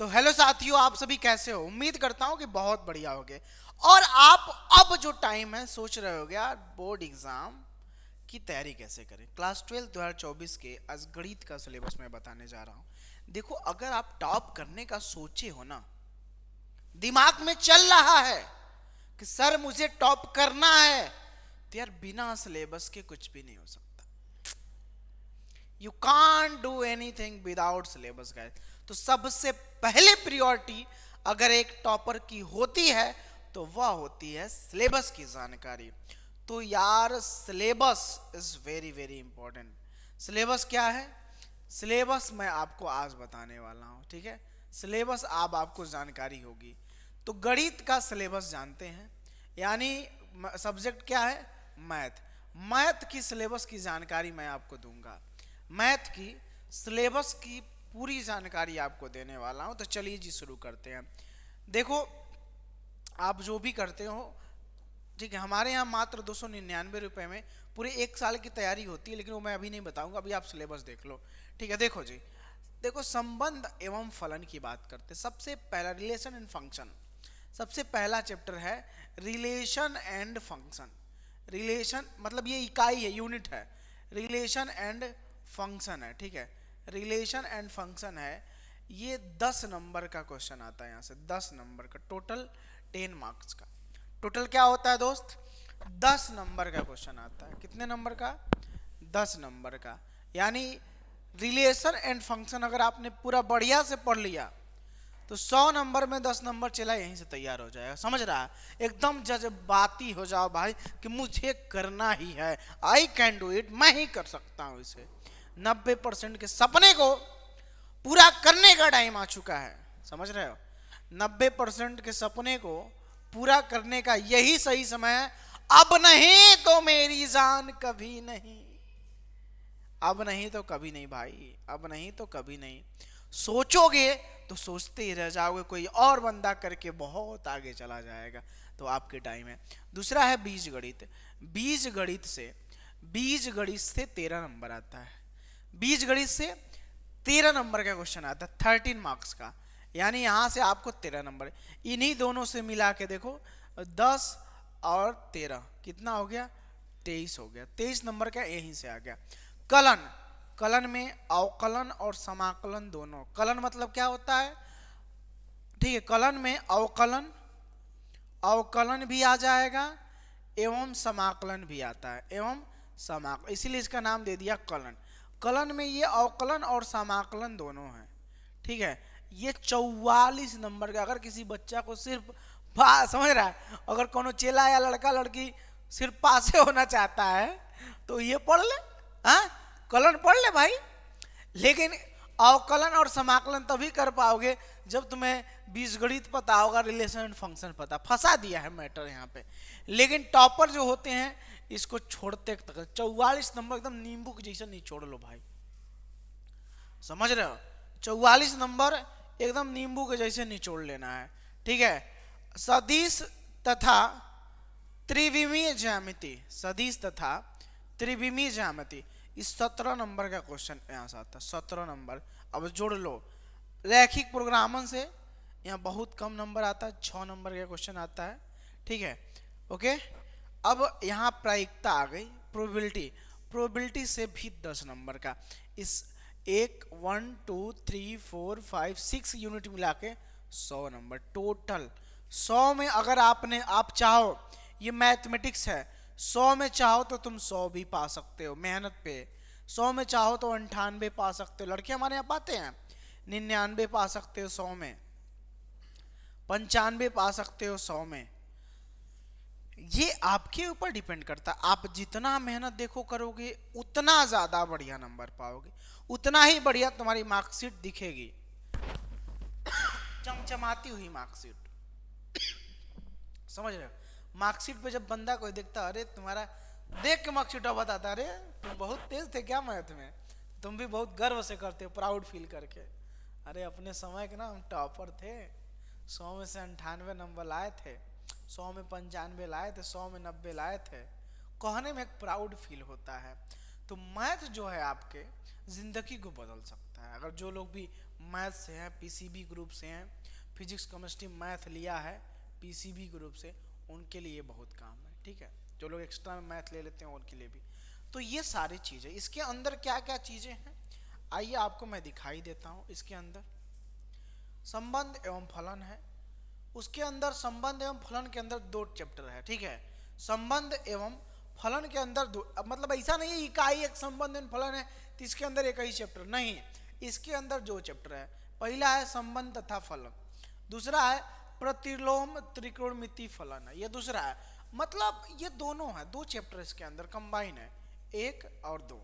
तो हेलो साथियों, आप सभी कैसे हो? उम्मीद करता हूं कि बहुत बढ़िया होगे। और आप अब जो टाइम है सोच रहे होगे यार बोर्ड एग्जाम की तैयारी कैसे करें। क्लास 12 2024 के आज गणित का सिलेबस मैं बताने जा रहा हूं। देखो, अगर आप टॉप करने का सोचे हो ना, दिमाग में चल रहा है कि सर मुझे टॉप करना है, तो यार बिना सिलेबस के कुछ भी नहीं हो सकता। You can't do anything without syllabus guys. तो सबसे पहले प्रियोरिटी अगर एक टॉपर की होती है तो वह होती है सिलेबस की जानकारी। तो यार syllabus is very very important. Syllabus क्या है? सिलेबस मैं आपको आज बताने वाला हूं, ठीक है। सिलेबस आपको जानकारी होगी। तो गणित का सिलेबस जानते हैं, यानी सब्जेक्ट क्या है? मैथ। मैथ की सिलेबस की जानकारी मैं आपको दूंगा। मैथ की सिलेबस की पूरी जानकारी आपको देने वाला हूं। तो चलिए जी शुरू करते हैं। देखो, आप जो भी करते हो, ठीक है, हमारे यहाँ मात्र 299 रुपए में पूरे एक साल की तैयारी होती है, लेकिन वो मैं अभी नहीं बताऊंगा, अभी आप सिलेबस देख लो, ठीक है। देखो जी, देखो संबंध एवं फलन की बात करते। सबसे पहला रिलेशन एंड फंक्शन, सबसे पहला चैप्टर है रिलेशन एंड फंक्शन। रिलेशन मतलब ये इकाई है, यूनिट है। रिलेशन एंड फंक्शन है, ठीक है। रिलेशन एंड फंक्शन है। ये 10 नंबर का क्वेश्चन आता है, यहाँ से 10 नंबर का, टोटल 10 मार्क्स का। टोटल क्या होता है दोस्त? 10 नंबर का क्वेश्चन आता है। कितने नंबर का? 10 नंबर का। यानी रिलेशन एंड फंक्शन अगर आपने पूरा बढ़िया से पढ़ लिया तो 100 नंबर में 10 नंबर चला यहीं से तैयार हो जाएगा। समझ रहा है? एकदम जज्बाती हो जाओ भाई कि मुझे करना ही है, आई कैन डू इट, मैं ही कर सकता हूं इसे। 90% के सपने को पूरा करने का टाइम आ चुका है। समझ रहे हो? 90% के सपने को पूरा करने का यही सही समय है। अब नहीं तो मेरी जान कभी नहीं। अब नहीं तो कभी नहीं भाई, अब नहीं तो कभी नहीं। सोचोगे तो सोचते ही रह जाओगे, कोई और बंदा करके बहुत आगे चला जाएगा। तो आपके टाइम है। दूसरा है बीज गणित। बीज गणित से 13 नंबर आता है। बीज गणित से 13 नंबर का क्वेश्चन आता है, 13 मार्क्स का। यानी यहां से आपको 13 नंबर, इन्हीं दोनों से मिला के देखो, 10 और 13 कितना हो गया? 23 हो गया। 23 नंबर का यहीं से आ गया। कलन, कलन में अवकलन और समाकलन दोनों। कलन मतलब क्या होता है? ठीक है, कलन में अवकलन, अवकलन भी आ जाएगा एवं समाकलन भी आता है, एवं समाकलन, इसीलिए इसका नाम दे दिया कलन। कलन में ये अवकलन और समाकलन दोनों हैं, ठीक है। ये 44 नंबर का। अगर किसी बच्चा को सिर्फ समझ रहा है, अगर कोनो चेला या लड़का लड़की सिर्फ पासे होना चाहता है तो ये पढ़ ले, हाँ, कलन पढ़ ले भाई। लेकिन अवकलन और समाकलन तभी कर पाओगे जब तुम्हें बीजगणित पता होगा, रिलेशन एंड फंक्शन पता। फंसा दिया है मैटर यहाँ पे। लेकिन टॉपर जो होते हैं इसको छोड़ते तक 44 नंबर एकदम नींबू के जैसा निचोड़ लो भाई। समझ रहे हो? 44 नंबर एकदम नींबू के जैसे निचोड़ लेना है, ठीक है। सदिश तथा त्रिविमीय ज्यामिति, सदिश तथा त्रिविमीय ज्यामिति, इस 17 नंबर का क्वेश्चन यहाँ से आता है। 17 नंबर अब जोड़ लो। रैखिक प्रोग्रामन से यहाँ बहुत कम नंबर आता है, 6 नंबर का क्वेश्चन आता है, ठीक है। ओके, अब यहाँ प्रायिकता आ गई, प्रोबेबिलिटी। प्रोबेबिलिटी से भी 10 नंबर का। इस 1 2 3 4 5 6 यूनिट मिला के 100 नंबर टोटल। 100 में अगर आप चाहो, ये मैथमेटिक्स है, 100 में चाहो तो तुम 100 भी पा सकते हो मेहनत पे। 100 में चाहो तो 98 पा सकते हो, लड़के हमारे यहाँ पाते हैं। 99 पा सकते हो 100 में, 95 पा सकते हो 100 में। ये आपके ऊपर डिपेंड करता है। आप जितना मेहनत देखो करोगे उतना ज्यादा बढ़िया नंबर पाओगे, उतना ही बढ़िया तुम्हारी मार्कशीट दिखेगी, चमचमाती हुई मार्कशीट। समझ रहे हो? मार्कशीट पे जब बंदा कोई देखता, अरे तुम्हारा देख के मार्कशीट बताता, अरे तुम बहुत तेज थे क्या मैथ में, तुम भी बहुत गर्व से करते हो, प्राउड फील करके। अरे अपने समय के ना हम टॉपर थे, 100 में से 98 नंबर लाए थे, 100 में 95 लाए थे, 100 में 90 लाए थे, कहने में एक प्राउड फील होता है। तो मैथ जो है आपके जिंदगी को बदल सकता है। अगर जो लोग भी मैथ से हैं, पीसीबी ग्रुप से हैं, फिजिक्स केमिस्ट्री मैथ लिया है पीसीबी ग्रुप से, उनके लिए बहुत काम है, ठीक है। जो लोग एक्स्ट्रा में मैथ ले लेते हैं उनके लिए भी। तो ये सारी चीज़ें इसके अंदर क्या क्या चीज़ें हैं, आइए आपको मैं दिखाई देता हूँ। इसके अंदर संबंध एवं फलन है, उसके अंदर संबंध एवं फलन के अंदर 2 चैप्टर है, ठीक है। संबंध एवं फलन के अंदर 2, मतलब ऐसा नहीं है इकाई एक संबंध एवं फलन है तो इसके अंदर एक ही चैप्टर नहीं, इसके अंदर 2 चैप्टर है। पहला है संबंध तथा फलन, दूसरा है प्रतिलोम त्रिकोणमिति फलन है, ये दूसरा है। मतलब ये दोनों है, 2 चैप्टर इसके अंदर कंबाइन है, 1 और 2।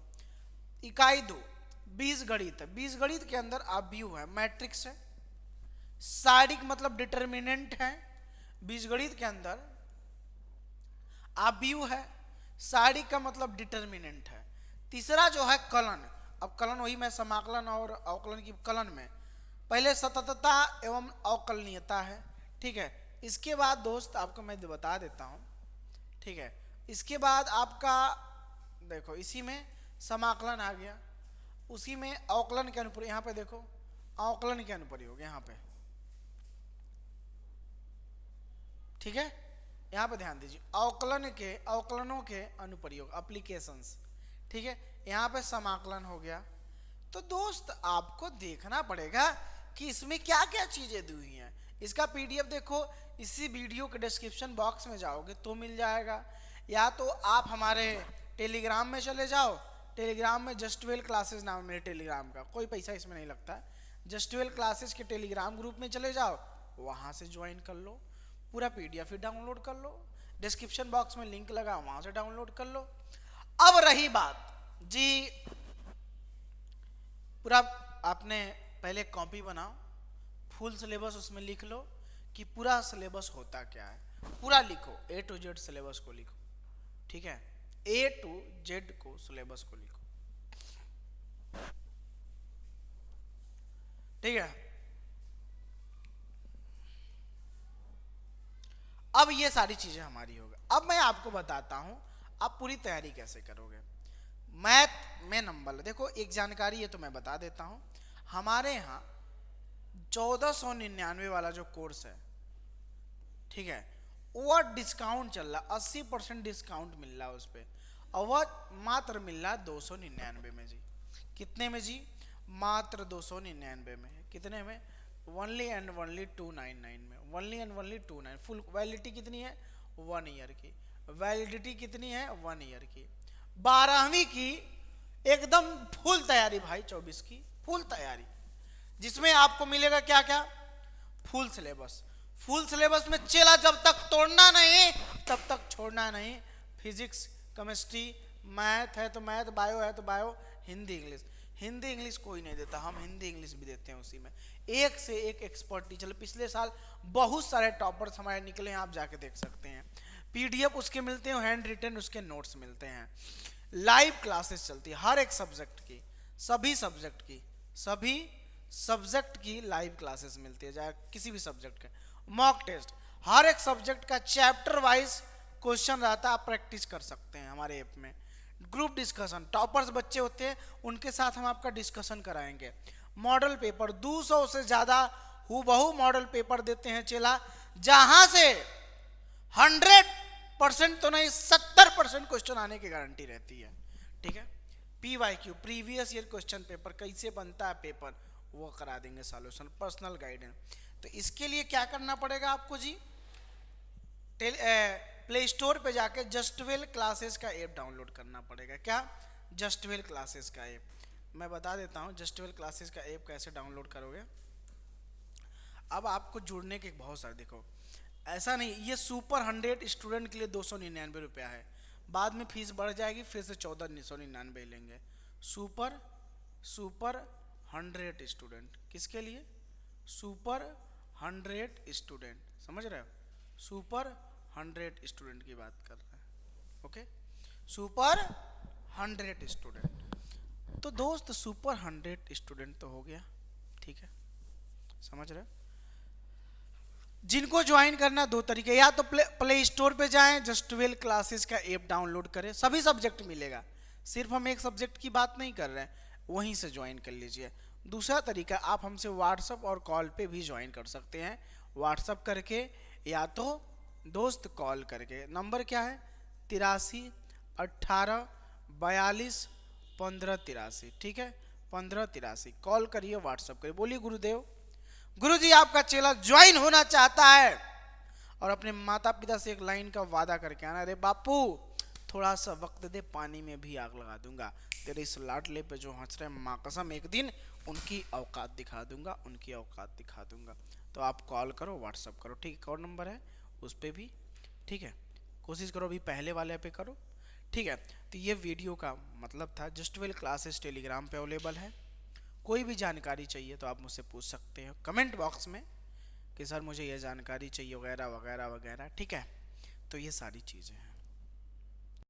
इकाई 2 बीजगणित है, बीजगणित के अंदर आव्यूह है, मैट्रिक्स है, सारिक मतलब डिटर्मिनेंट है, बीजगणित के अंदर आव्यूह है, सारिक का मतलब डिटर्मिनेंट है। तीसरा जो है कलन, अब कलन वही मैं समाकलन और अवकलन की कलन में पहले सततता एवं अवकलनीयता है, ठीक है। इसके बाद दोस्त आपको मैं बता देता हूं, ठीक है। इसके बाद आपका देखो इसी में समाकलन आ गया, उसी में अवकलन के अनुप्रयोग, यहाँ पे देखो अवकलन के अनुप्रयोग यहाँ पे, ठीक है। यहाँ पे ध्यान दीजिए अवकलनों के अनुप्रयोग एप्लीकेशंस, ठीक है। यहाँ पे समाकलन हो गया। तो दोस्त आपको देखना पड़ेगा कि इसमें क्या क्या चीजें दी हुई हैं। इसका पीडीएफ देखो इसी वीडियो के डिस्क्रिप्शन बॉक्स में जाओगे तो मिल जाएगा, या तो आप हमारे टेलीग्राम में चले जाओ, टेलीग्राम में जस्ट वेल क्लासेस नाम है मेरे टेलीग्राम का, कोई पैसा इसमें नहीं लगता है। जस्ट वेल क्लासेस के टेलीग्राम ग्रुप में चले जाओ, वहां से ज्वाइन कर लो, पूरा पीडीएफ ही डाउनलोड कर लो, डिस्क्रिप्शन बॉक्स में लिंक लगा वहां से डाउनलोड कर लो। अब रही बात जी, पूरा आपने पहले कॉपी बनाओ, फुल सिलेबस उसमें लिख लो कि पूरा सिलेबस होता क्या है, पूरा लिखो, ए टू जेड सिलेबस को लिखो, ठीक है। ए टू जेड को सिलेबस को लिखो, ठीक है। अब ये सारी चीजें हमारी होगी। अब मैं आपको बताता हूं आप पूरी तैयारी कैसे करोगे। मैथ में नंबर देखो, एक जानकारी ये तो मैं बता देता हूं, हमारे यहाँ 1499 वाला जो कोर्स है, ठीक है, वो डिस्काउंट चल रहा, 80% डिस्काउंट मिल रहा है उस पर, और वह मात्र मिल रहा है 299 में जी। कितने में जी? मात्र 299 में। कितने में? ओनली एंड ओनली 299 में, only and only 29। Full validity कितनी है? 1 ईयर की। वैलिडिटी कितनी है? 1 ईयर की। 12वीं की एकदम फुल तैयारी भाई, 24 की फुल तैयारी, जिसमें आपको मिलेगा क्या क्या? Full syllabus. फुल सिलेबस में चेला जब तक तोड़ना नहीं तब तक छोड़ना नहीं। फिजिक्स केमिस्ट्री, मैथ है तो मैथ, बायो है तो bio, Hindi English. Hindi English कोई नहीं देता, हम हिंदी इंग्लिश भी देते हैं उसी में। एक से एक एक्सपर्ट टीचर, पिछले साल बहुत सारे टॉपर्स हमारे निकले हैं, आप जाके देख सकते हैं। पीडीएफ उसके मिलते हैं, हैंड रिटन उसके नोट्स मिलते हैं। लाइव क्लासेस चलती है हर एक सब्जेक्ट की, सभी सब्जेक्ट की लाइव क्लासेस मिलती है, चाहे किसी भी सब्जेक्ट का। मॉक टेस्ट, हर एक सब्जेक्ट का चैप्टर वाइज क्वेश्चन रहता है, आप प्रैक्टिस कर सकते हैं हमारे ऐप में। ग्रुप डिस्कशन, टॉपर्स बच्चे होते हैं उनके साथ हम आपका डिस्कशन कराएंगे। मॉडल पेपर 200 से ज्यादा हूबहू मॉडल पेपर देते हैं चेला, जहां से 100% तो नहीं 70% क्वेश्चन आने की गारंटी रहती है, ठीक है। PYQ, previous year question paper, कैसे बनता है पेपर, वो करा देंगे सॉल्यूशन, पर्सनल गाइडेंस। तो इसके लिए क्या करना पड़ेगा आपको जी? प्ले स्टोर पे जाके जस्टवेल क्लासेस का ऐप डाउनलोड करना पड़ेगा। क्या? जस्टवेल क्लासेस का ऐप। मैं बता देता हूँ जस्टवेल क्लासेस का ऐप कैसे डाउनलोड करोगे। अब आपको जुड़ने के बहुत सारे, देखो ऐसा नहीं, ये सुपर 100 स्टूडेंट के लिए 299 रुपया है, बाद में फीस बढ़ जाएगी, फिर से 1499 लेंगे। सुपर 100 स्टूडेंट, किसके लिए? सुपर 100 स्टूडेंट, समझ रहे हो? सुपर 100 स्टूडेंट की बात कर रहे हैं, ओके। सुपर 100 स्टूडेंट, तो दोस्त सुपर 100 स्टूडेंट तो हो गया, ठीक है, समझ रहे हो? जिनको ज्वाइन करना 2 तरीके, या तो प्ले स्टोर पे जाएं, जस्टवेल क्लासेस का ऐप डाउनलोड करें, सभी सब्जेक्ट मिलेगा, सिर्फ हम एक सब्जेक्ट की बात नहीं कर रहे हैं, वहीं से ज्वाइन कर लीजिए। दूसरा तरीका, आप हमसे व्हाट्सअप और कॉल पे भी ज्वाइन कर सकते हैं, व्हाट्सअप करके या तो दोस्त कॉल करके। नंबर क्या है? 83 18 42 15 83। ठीक है, 15 83 कॉल करिए, व्हाट्सअप करिए। बोलिए गुरुदेव। गुरुजी आपका चेला ज्वाइन होना चाहता है और अपने माता पिता से एक लाइन का वादा करके आना, अरे बापू थोड़ा सा वक्त दे, पानी में भी आग लगा दूंगा, तेरे इस लाडले पे जो हंस रहे, माँ कसम एक दिन उनकी औकात दिखा दूंगा, उनकी औकात दिखा दूंगा। तो आप कॉल करो, व्हाट्सअप करो, ठीक है। कौन नंबर है उस पर भी, ठीक है। कोशिश करो अभी पहले वाले पे करो, ठीक है। तो ये वीडियो का मतलब था, जस्ट वेल क्लासेस टेलीग्राम पे अवेलेबल है। कोई भी जानकारी चाहिए तो आप मुझसे पूछ सकते हैं कमेंट बॉक्स में कि सर मुझे ये जानकारी चाहिए वगैरह वगैरह वगैरह, ठीक है। तो ये सारी चीज़ें हैं।